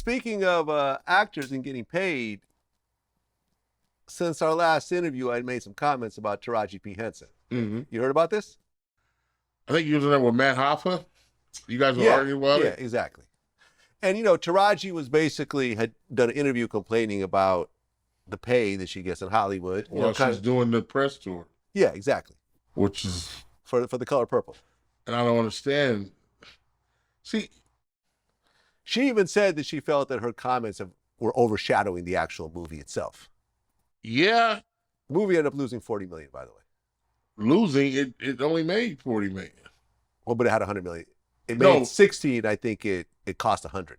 speaking of actors and getting paid, since our last interview, I made some comments about Taraji P Henson. Mm-hmm. You heard about this? I think you was in there with Matt Hoffa. You guys were arguing about it? Yeah, exactly. And, Taraji was basically had done an interview complaining about the pay that she gets in Hollywood. Well, she's doing the press tour. Yeah, exactly. Which is... For The Color Purple. And I don't understand. See... She even said that she felt that her comments were overshadowing the actual movie itself. Yeah. The movie ended up losing $40 million, by the way. Losing? It only made $40 million. Well, but it had $100 million. It made 16. I think it cost 100.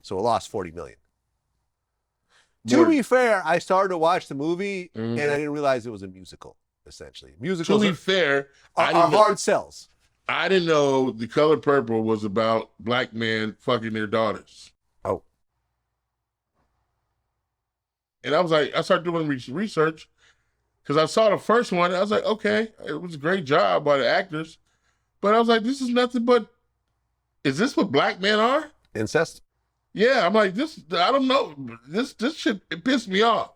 So it lost $40 million. To be fair, I started to watch the movie and I didn't realize it was a musical, essentially. Musicals to be fair, are hard sells. I didn't know The Color Purple was about black men fucking their daughters. Oh. And I was like, I started doing research because I saw the first one. I was like, okay, it was a great job by the actors. But I was like, this is nothing but, is this what black men are? Incest? Yeah, I'm like, I don't know. This shit, it pissed me off.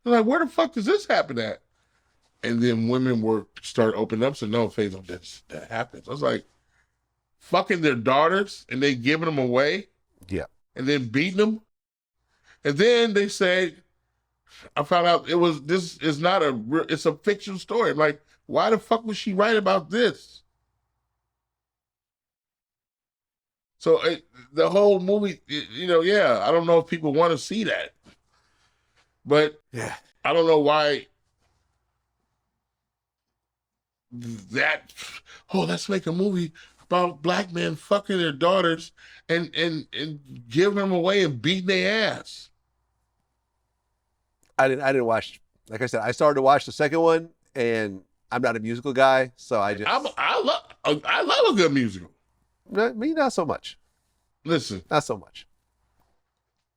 I'm like, where the fuck does this happen at? And then women start opening up, so no, Faizon, that happens. I was like, fucking their daughters and they giving them away. Yeah. And then beating them. And then they say, I found out this is not it's a fiction story. I'm like, why the fuck was she write about this? So the whole movie, I don't know if people want to see that. But yeah, I don't know why let's make a movie about black men fucking their daughters and giving them away and beating their ass. I didn't watch, like I said, I started to watch the second one and I'm not a musical guy, so I love a good musical. Me, not so much. Listen. Not so much.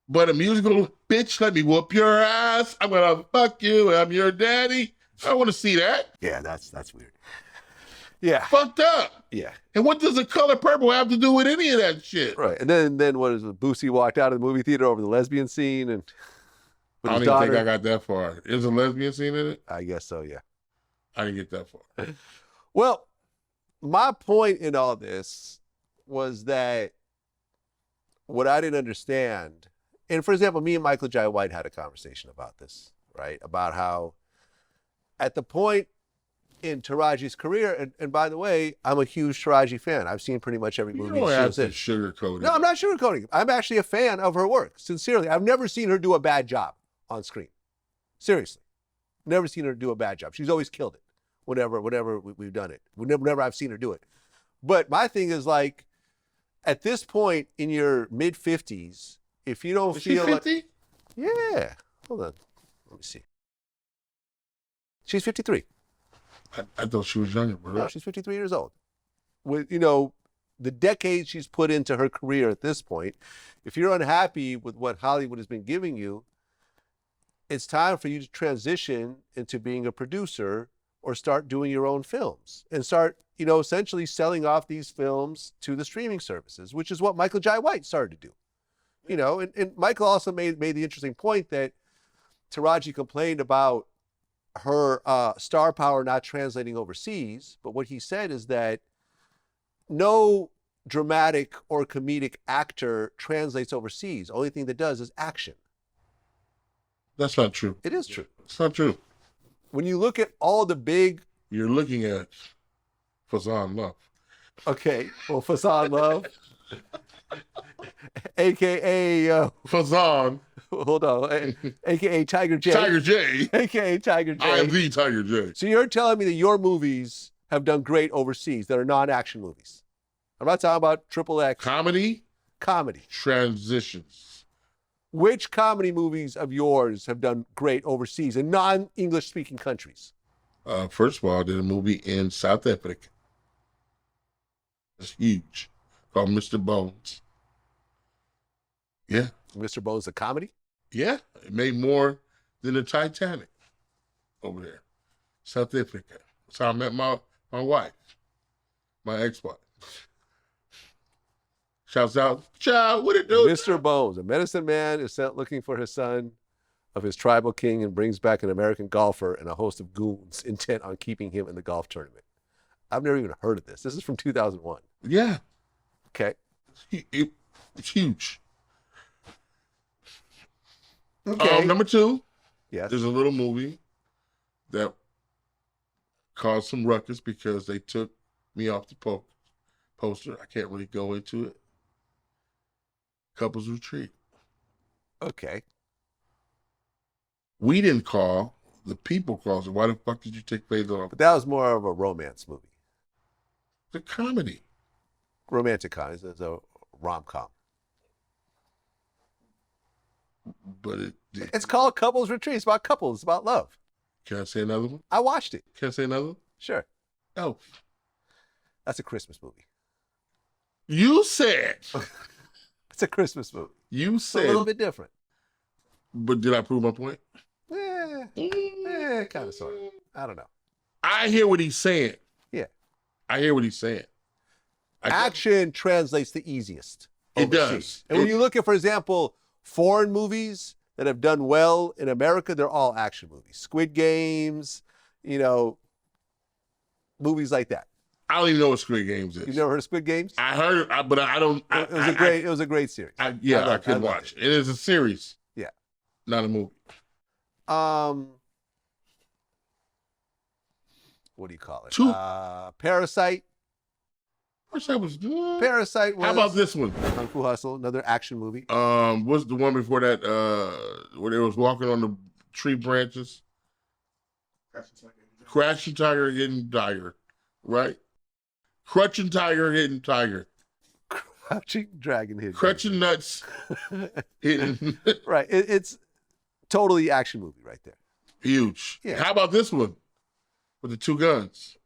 But a musical, bitch, let me whoop your ass. I'm gonna fuck you. I'm your daddy. I want to see that. Yeah, that's weird. Yeah. Fucked up. Yeah. And what does The Color Purple have to do with any of that shit? Right. And then what is it? Boosie walked out of the movie theater over the lesbian scene and I don't even think I got that far. Is a lesbian scene in it? I guess so, yeah. I didn't get that far. Well, my point in all this was that what I didn't understand, and for example, me and Michael Jai White had a conversation about this, right? About how at the point in Taraji's career, and by the way, I'm a huge Taraji fan. I've seen pretty much every movie she's in. Sugarcoating. No, I'm not sugarcoating. I'm actually a fan of her work, sincerely. I've never seen her do a bad job on screen. Seriously. Never seen her do a bad job. She's always killed it whenever we've done it. Whenever I've seen her do it. But my thing is like, at this point in your mid-50s, if you don't feel she 50? like... Yeah. Hold on. Let me see. She's 53. I thought she was younger, bro. No, she's 53 years old. With, the decades she's put into her career at this point, if you're unhappy with what Hollywood has been giving you, it's time for you to transition into being a producer or start doing your own films and start, essentially selling off these films to the streaming services, which is what Michael Jai White started to do. And Michael also made the interesting point that Taraji complained about her star power not translating overseas, but what he said is that no dramatic or comedic actor translates overseas. Only thing that does is action. That's not true. It is true. It's not true. When you look at all the big... You're looking at Faizon Love. Okay, well, Faizon Love, a.k.a. Faizon. Hold on, a.k.a. Tiger J. Tiger J. A.k.a. Tiger J. I am the Tiger J. So you're telling me that your movies have done great overseas that are non-action movies? I'm not talking about XXX. Comedy? Comedy. Transitions. Which comedy movies of yours have done great overseas in non-English speaking countries? First of all, I did a movie in South Africa. It's huge. Called Mr. Bones. Yeah. Mr. Bones, a comedy? Yeah. It made more than the Titanic over there. South Africa. That's how I met my wife. My ex-wife. Shouts out, child, what it do? Mr. Bones, a medicine man, is sent looking for his son of his tribal king and brings back an American golfer and a host of goons intent on keeping him in the golf tournament. I've never even heard of this. This is from 2001. Yeah. Okay. It's huge. Okay. Number 2. Yes. There's a little movie that caused some ruckus because they took me off the poster. I can't really go into it. Couples Retreat. Okay. We didn't call. The people called. So why the fuck did you take Faizon off? But that was more of a romance movie. It's a comedy. Romantic comedy. It's a rom-com. But it's called Couples Retreat. It's about couples. It's about love. Can I say another one? I watched it. Can I say another one? Sure. Oh. That's a Christmas movie. You said. It's a Christmas movie. You said. It's a little bit different. But did I prove my point? Kind of, sort of. I don't know. I hear what he's saying. Yeah. I hear what he's saying. Action translates the easiest. It does. And when you look at, for example, foreign movies that have done well in America, they're all action movies. Squid Games, movies like that. I don't even know what Squid Games is. You've never heard of Squid Games? I heard, but I don't. It was a great series. I could watch it. It is a series. Yeah. Not a movie. What do you call it? 2. Parasite. Parasite was good. Parasite was. How about this one? Kung Fu Hustle, another action movie. What's the one before that? Where they was walking on the tree branches. Crashing Tiger, Hidden Tiger, right? Crutching Tiger, Hidden Tiger. Crouching Dragon, Hidden. Crutching Nuts, Hidden. Right. It's totally action movie right there. Huge. Yeah. How about this one with the 2 guns?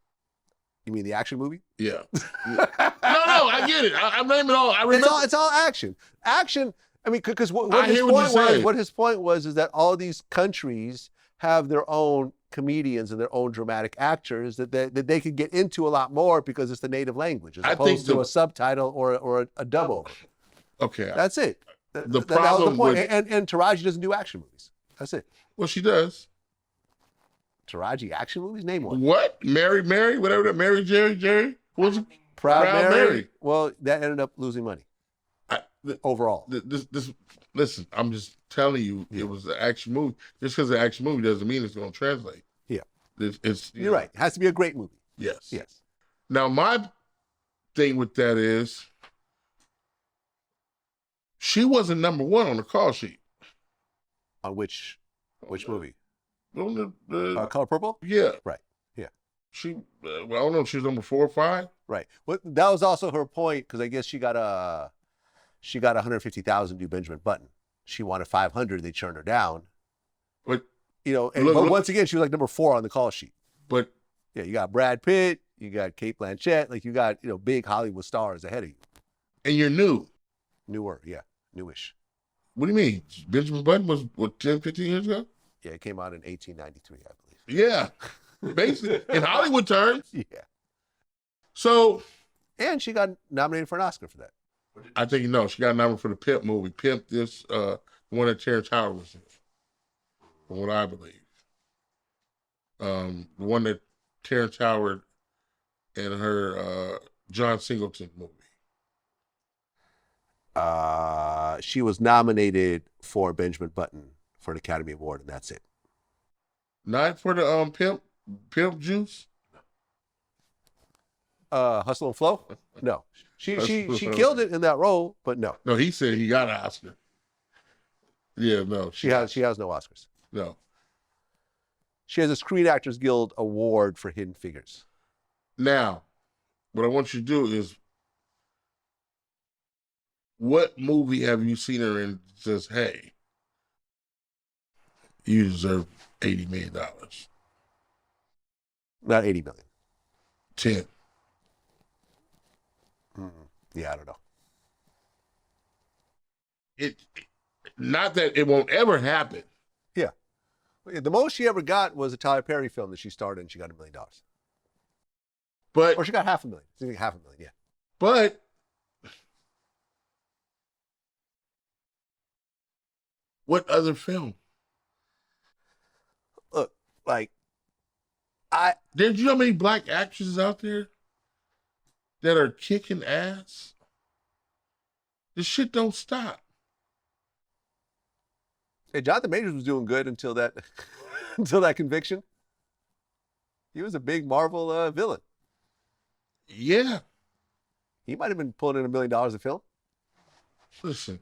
You mean the action movie? Yeah. No, I get it. I'm naming all. I remember. It's all action. Action. I mean, because what his point was is that all these countries have their own comedians and their own dramatic actors that they could get into a lot more because it's the native language as opposed to a subtitle or a dub over. Okay. That's it. The that was problem the point. with... And Taraji doesn't do action movies. That's it. Well, she does. Taraji action movies? Name one. What? Mary, whatever that. Mary, Jerry? What was it? Proud Mary. Well, that ended up losing money. Overall. Listen, I'm just telling you, it was an action movie. Just because it's an action movie doesn't mean it's going to translate. Yeah. You're right. It has to be a great movie. Yes. Yes. Now, my thing with that is she wasn't number 1 on the call sheet. On which movie? On the Color Purple? Yeah. Right. Yeah. She, I don't know if she was number 4 or 5. Right. Well, that was also her point because I guess she got 150,000 to do Benjamin Button. She wanted 500. They turned her down. But but once again, she was like number 4 on the call sheet. But yeah, you got Brad Pitt, you got Cate Blanchett, like you got big Hollywood stars ahead of you. And you're Newer, yeah, newish. What do you mean? Benjamin Button was what 10, 15 years ago? Yeah, it came out in 1893, I believe. Yeah, basically in Hollywood terms. Yeah. So, and she got nominated for an Oscar for that. I think she got nominated for the Pimp movie. Pimp, the one that Terrence Howard was in, from what I believe. The one that Terrence Howard and her John Singleton movie. She was nominated for Benjamin Button for an Academy Award, and that's it. Not for the Pimp Juice? Hustle and Flow? No. She killed it in that role, but no. No, he said he got an Oscar. Yeah, no. She has no Oscars. No. She has a Screen Actors Guild Award for Hidden Figures. Now, what I want you to do is, what movie have you seen her in that says, hey, you deserve $80 million? Not 80 million. 10. Yeah, I don't know. Not that it won't ever happen. Yeah. The most she ever got was a Tyler Perry film that she starred in. She got $1 million. But or she got $500,000. She got $500,000, yeah. But What other film? Look, like I Did you know how many black actresses out there that are kicking ass? This shit don't stop. hey, Jonathan Majors was doing good until that until that conviction. He was a big Marvel villain. Yeah. He might have been pulling in $1 million a film. Listen.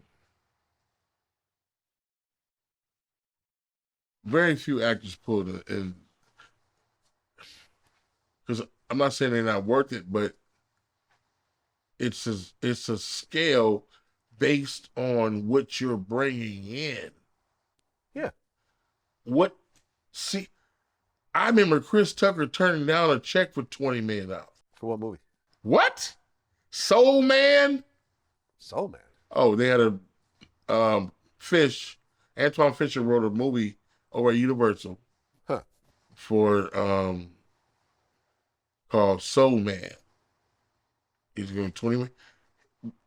Very few actors pulled it, and because I'm not saying they're not worth it, but it's a scale based on what you're bringing in. Yeah. What? See, I remember Chris Tucker turning down a check for $20 million. For what movie? What? Soul Man? Soul Man. Oh, they had a Fish. Antoine Fisher wrote a movie over at Universal for called Soul Man. He's going 20 million.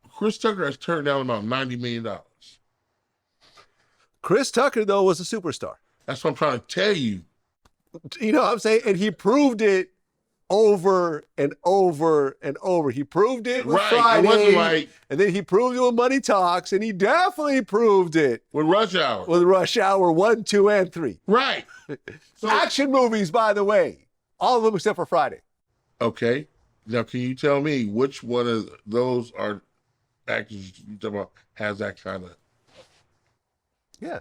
Chris Tucker has turned down about $90 million. Chris Tucker, though, was a superstar. That's what I'm trying to tell you. You know what I'm saying? And he proved it over and over and over. He proved it with Friday. It wasn't like, and then he proved it with Money Talks, and he definitely proved it with Rush Hour. With Rush Hour 1, 2, and 3. Right. So, action movies, by the way. All of them except for Friday. Okay. Now, can you tell me which one of those are actors you talk about has that kind of? Yeah.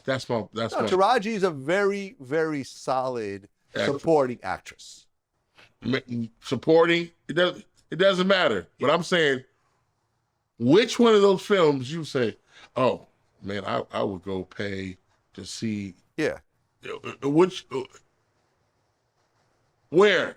That's my. Taraji is a very, very solid supporting actress. Supporting, it doesn't matter. But I'm saying, which one of those films you say, oh man, I would go pay to see. Yeah. Where?